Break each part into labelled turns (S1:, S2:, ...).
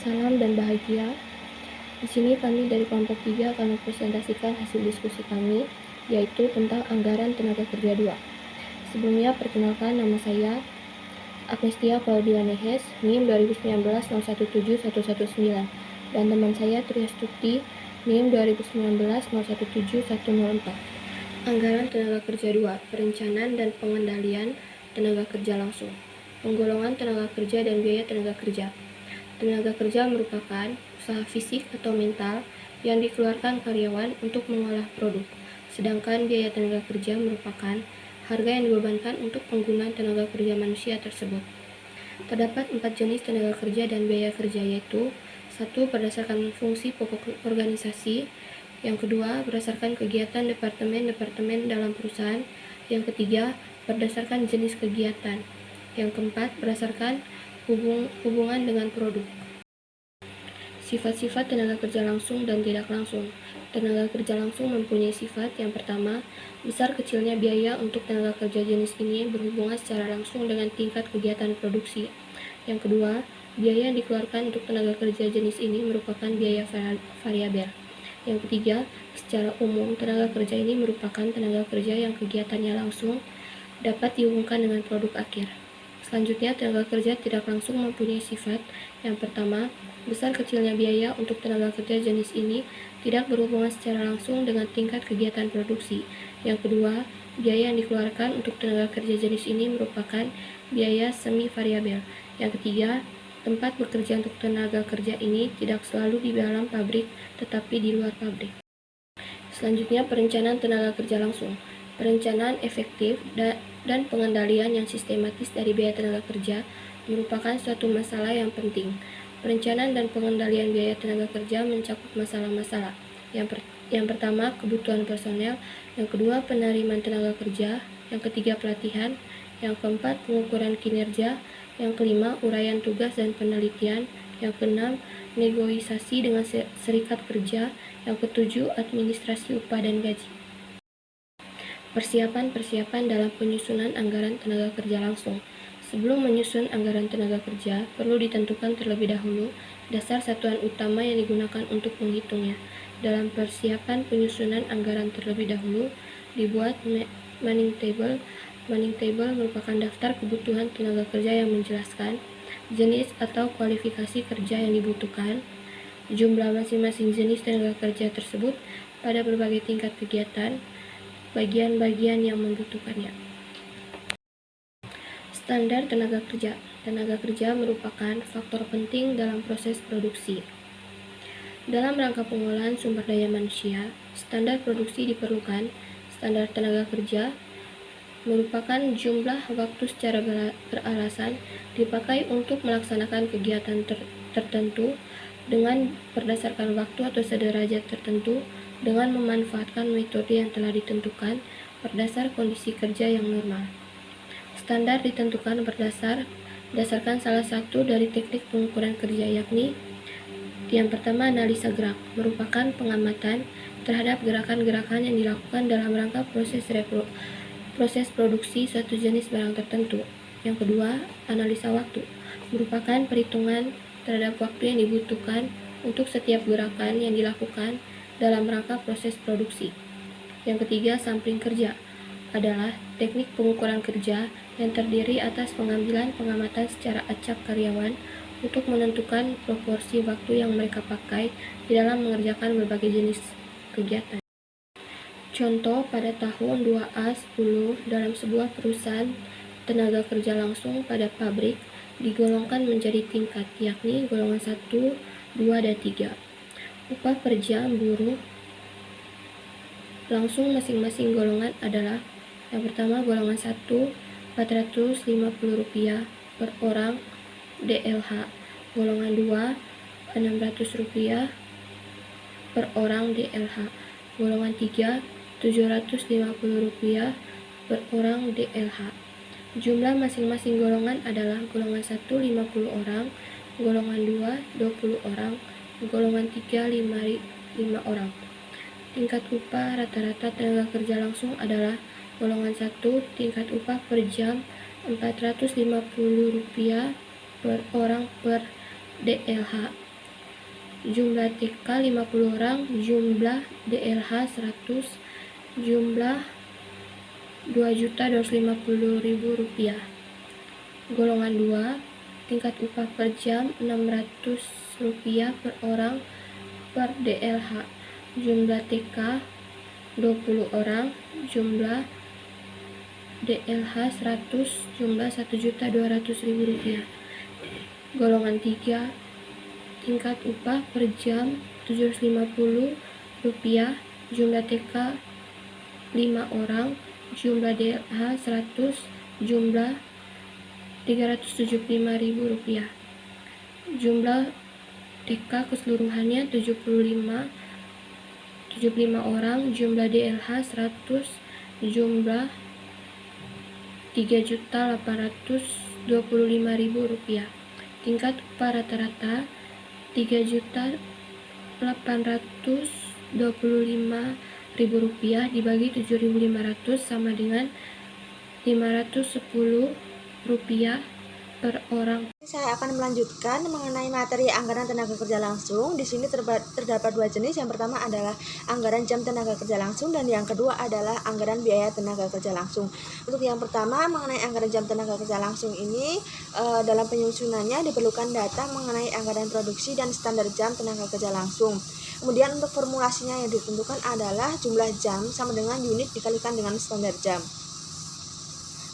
S1: Salam dan bahagia. Di sini kami dari kelompok 3 akan mempresentasikan hasil diskusi kami, yaitu tentang anggaran tenaga kerja 2. Sebelumnya, perkenalkan nama saya Agnestia Claudia Nehes, NIM 2019-017119, dan teman saya Triastuti, NIM 2019-017104. Anggaran tenaga kerja 2, perencanaan dan pengendalian tenaga kerja langsung, penggolongan tenaga kerja dan biaya tenaga kerja. Tenaga kerja merupakan usaha fisik atau mental yang dikeluarkan karyawan untuk mengolah produk, sedangkan biaya tenaga kerja merupakan harga yang dibebankan untuk penggunaan tenaga kerja manusia tersebut. Terdapat 4 jenis tenaga kerja dan biaya kerja, yaitu 1. Berdasarkan fungsi pokok organisasi, yang kedua berdasarkan kegiatan departemen-departemen dalam perusahaan, yang ketiga berdasarkan jenis kegiatan, yang keempat berdasarkan hubungan dengan produk. Sifat-sifat tenaga kerja langsung dan tidak langsung. Tenaga kerja langsung mempunyai sifat yang pertama, besar kecilnya biaya untuk tenaga kerja jenis ini berhubungan secara langsung dengan tingkat kegiatan produksi. Yang kedua, biaya yang dikeluarkan untuk tenaga kerja jenis ini merupakan biaya variabel. Yang ketiga, secara umum tenaga kerja ini merupakan tenaga kerja yang kegiatannya langsung dapat dihubungkan dengan produk akhir. Selanjutnya, tenaga kerja tidak langsung mempunyai sifat yang pertama, besar kecilnya biaya untuk tenaga kerja jenis ini tidak berhubungan secara langsung dengan tingkat kegiatan produksi. Yang kedua, biaya yang dikeluarkan untuk tenaga kerja jenis ini merupakan biaya semi variabel. Yang ketiga, tempat bekerja untuk tenaga kerja ini tidak selalu di dalam pabrik, tetapi di luar pabrik. Selanjutnya, perencanaan tenaga kerja langsung. Perencanaan efektif dan pengendalian yang sistematis dari biaya tenaga kerja merupakan suatu masalah yang penting. Perencanaan dan pengendalian biaya tenaga kerja mencakup masalah-masalah. Yang pertama, kebutuhan personel. Yang kedua, penerimaan tenaga kerja. Yang ketiga, pelatihan. Yang keempat, pengukuran kinerja. Yang kelima, uraian tugas dan penelitian. Yang keenam, negosiasi dengan serikat kerja. Yang ketujuh, administrasi upah dan gaji. Persiapan dalam penyusunan anggaran tenaga kerja langsung. Sebelum menyusun anggaran tenaga kerja, perlu ditentukan terlebih dahulu dasar satuan utama yang digunakan untuk menghitungnya. Dalam persiapan penyusunan anggaran terlebih dahulu, dibuat manning table. Manning table merupakan daftar kebutuhan tenaga kerja yang menjelaskan jenis atau kualifikasi kerja yang dibutuhkan, jumlah masing-masing jenis tenaga kerja tersebut pada berbagai tingkat kegiatan, bagian-bagian yang membutuhkannya. Standar tenaga kerja. Tenaga kerja merupakan faktor penting dalam proses produksi. Dalam rangka pengolahan sumber daya manusia, standar produksi diperlukan. Standar tenaga kerja merupakan jumlah waktu secara beralasan dipakai untuk melaksanakan kegiatan tertentu dengan berdasarkan waktu atau sederajat tertentu dengan memanfaatkan metode yang telah ditentukan berdasar kondisi kerja yang normal. Standar ditentukan berdasarkan salah satu dari teknik pengukuran kerja, yakni yang pertama, analisa gerak, merupakan pengamatan terhadap gerakan-gerakan yang dilakukan dalam rangka proses produksi suatu jenis barang tertentu. Yang kedua, analisa waktu, merupakan perhitungan terhadap waktu yang dibutuhkan untuk setiap gerakan yang dilakukan dalam rangka proses produksi. Yang ketiga, sampling kerja adalah teknik pengukuran kerja yang terdiri atas pengambilan pengamatan secara acak karyawan untuk menentukan proporsi waktu yang mereka pakai di dalam mengerjakan berbagai jenis kegiatan. Contoh, pada tahun 2A10 dalam sebuah perusahaan tenaga kerja langsung pada pabrik digolongkan menjadi tingkat, yakni golongan 1, 2, dan 3. Upah per jam buruh langsung masing-masing golongan adalah yang pertama, golongan 1, Rp450 per orang DLH. Golongan 2, Rp600 per orang DLH. Golongan 3, Rp750 per orang DLH. Jumlah masing-masing golongan adalah golongan 1, 50 orang, golongan 2, 20 orang, golongan 3, 5 orang. Tingkat upah rata-rata tenaga kerja langsung adalah golongan 1, tingkat upah per jam Rp450 per orang per DLH. jumlah TK 50 orang, jumlah DLH 100, jumlah Rp2.250.000. Golongan 2, tingkat upah per jam Rp600 per orang per DLH, jumlah TK 20 orang, jumlah DLH 100, jumlah Rp1.200.000. Golongan 3, tingkat upah per jam Rp750, jumlah TK 5 orang, jumlah DLH 100, jumlah Rp375.000. Jumlah TK keseluruhannya 75 orang, jumlah DLH 100, jumlah Rp3.825.000. Tingkat upah rata-rata Rp3.825.000 dibagi 7.500 sama dengan Rp510 per orang.
S2: Saya akan melanjutkan mengenai materi anggaran tenaga kerja langsung. Di sini terdapat dua jenis. Yang pertama adalah anggaran jam tenaga kerja langsung dan yang kedua adalah anggaran biaya tenaga kerja langsung. Untuk yang pertama mengenai anggaran jam tenaga kerja langsung ini dalam penyusunannya diperlukan data mengenai anggaran produksi dan standar jam tenaga kerja langsung. Kemudian untuk formulasinya yang ditentukan adalah jumlah jam sama dengan unit dikalikan dengan standar jam.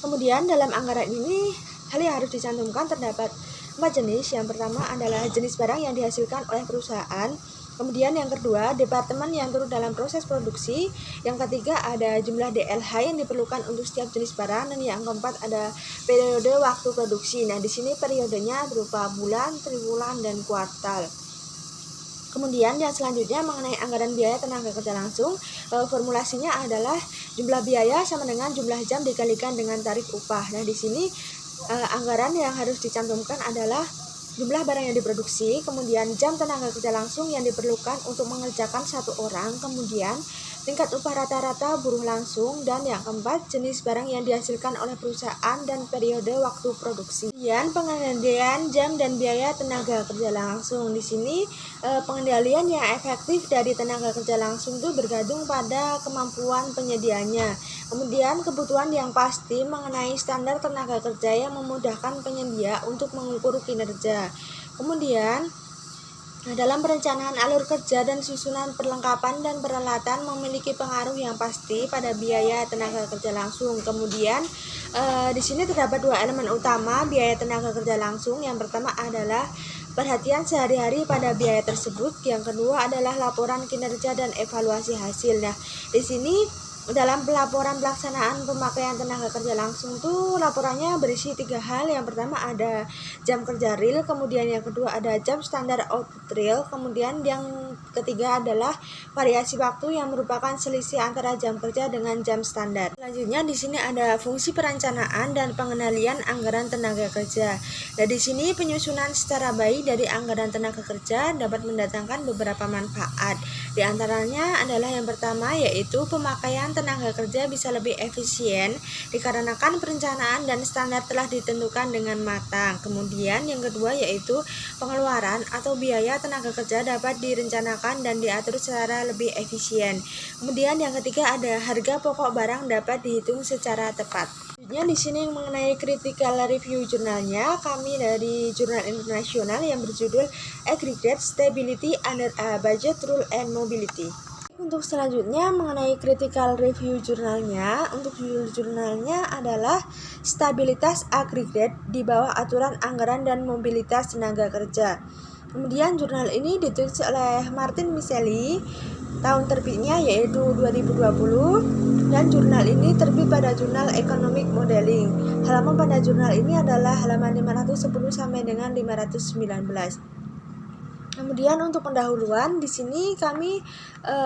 S2: Kemudian dalam anggaran ini hal yang harus dicantumkan terdapat 4 jenis. Yang pertama adalah jenis barang yang dihasilkan oleh perusahaan. Kemudian yang kedua, departemen yang turut dalam proses produksi. Yang ketiga ada jumlah DLH yang diperlukan untuk setiap jenis barang. Dan yang keempat ada periode waktu produksi. Nah, di sini periodenya berupa bulan, triwulan, dan kuartal. Kemudian yang selanjutnya mengenai anggaran biaya tenaga kerja langsung, formulasinya adalah jumlah biaya sama dengan jumlah jam dikalikan dengan tarif upah. Nah, di sini anggaran yang harus dicantumkan adalah jumlah barang yang diproduksi, kemudian jam tenaga kerja langsung yang diperlukan untuk mengerjakan satu orang, kemudian tingkat upah rata-rata buruh langsung, dan yang keempat jenis barang yang dihasilkan oleh perusahaan dan periode waktu produksi. Kemudian pengendalian jam dan biaya tenaga kerja langsung. Di sini pengendalian yang efektif dari tenaga kerja langsung itu bergantung pada kemampuan penyedianya. Kemudian kebutuhan yang pasti mengenai standar tenaga kerja yang memudahkan penyedia untuk mengukur kinerja. Kemudian dalam perencanaan alur kerja dan susunan perlengkapan dan peralatan memiliki pengaruh yang pasti pada biaya tenaga kerja langsung. Kemudian di sini terdapat dua elemen utama biaya tenaga kerja langsung. Yang pertama adalah perhatian sehari-hari pada biaya tersebut. Yang kedua adalah laporan kinerja dan evaluasi hasil. Nah, di sini dalam pelaporan pelaksanaan pemakaian tenaga kerja langsung itu laporannya berisi 3 hal. Yang pertama ada jam kerja real, kemudian yang kedua ada jam standar output real, kemudian yang ketiga adalah variasi waktu yang merupakan selisih antara jam kerja dengan jam standar. Selanjutnya di sini ada fungsi perencanaan dan pengendalian anggaran tenaga kerja. Nah, di sini penyusunan secara baik dari anggaran tenaga kerja dapat mendatangkan beberapa manfaat. Di antaranya adalah yang pertama yaitu pemakaian tenaga kerja bisa lebih efisien dikarenakan perencanaan dan standar telah ditentukan dengan matang. Kemudian yang kedua yaitu pengeluaran atau biaya tenaga kerja dapat direncanakan dan diatur secara lebih efisien. Kemudian yang ketiga ada harga pokok barang dapat dihitung secara tepat. Di sini mengenai critical review jurnalnya, kami dari jurnal internasional yang berjudul Aggregate Stability Under a Budget Rule and Mobility. Untuk selanjutnya mengenai critical review jurnalnya, untuk judul jurnalnya adalah stabilitas agregat di bawah aturan anggaran dan mobilitas tenaga kerja. Kemudian jurnal ini ditulis oleh Martin Miceli, tahun terbitnya yaitu 2020, dan jurnal ini terbit pada jurnal Economic Modeling. Halaman pada jurnal ini adalah halaman 510 sampai dengan 519. Kemudian untuk pendahuluan di sini kami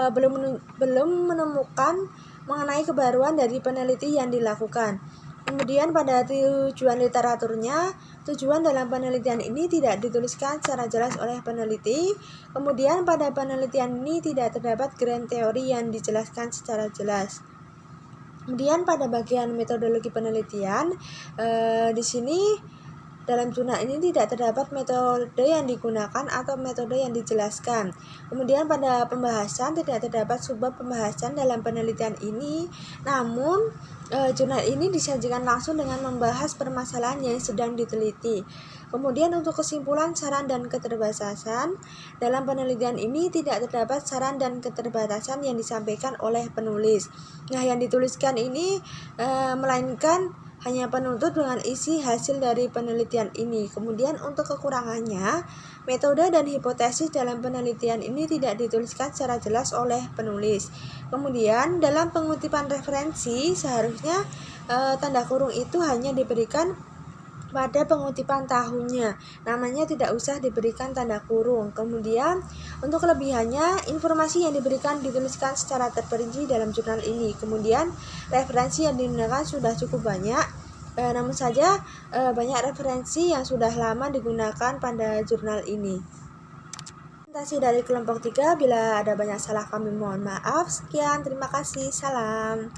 S2: belum menemukan mengenai kebaruan dari peneliti yang dilakukan. Kemudian pada tujuan literaturnya, tujuan dalam penelitian ini tidak dituliskan secara jelas oleh peneliti. Kemudian pada penelitian ini tidak terdapat grand teori yang dijelaskan secara jelas. Kemudian pada bagian metodologi penelitian di sini dalam jurnal ini tidak terdapat metode yang digunakan atau metode yang dijelaskan. Kemudian pada pembahasan tidak terdapat subbab pembahasan dalam penelitian ini, namun jurnal ini disajikan langsung dengan membahas permasalahan yang sedang diteliti. Kemudian untuk kesimpulan saran dan keterbatasan, dalam penelitian ini tidak terdapat saran dan keterbatasan yang disampaikan oleh penulis. Nah, yang dituliskan ini melainkan hanya penuntut dengan isi hasil dari penelitian ini. Kemudian untuk kekurangannya, metode dan hipotesis dalam penelitian ini tidak dituliskan secara jelas oleh penulis. Kemudian dalam pengutipan referensi seharusnya tanda kurung itu hanya diberikan pada pengutipan tahunnya, namanya tidak usah diberikan tanda kurung. Kemudian untuk kelebihannya, informasi yang diberikan dituliskan secara terperinci dalam jurnal ini. Kemudian referensi yang digunakan sudah cukup banyak, namun saja banyak referensi yang sudah lama digunakan pada jurnal ini. Presentasi dari kelompok 3, bila ada banyak salah kami mohon maaf. Sekian, terima kasih, salam.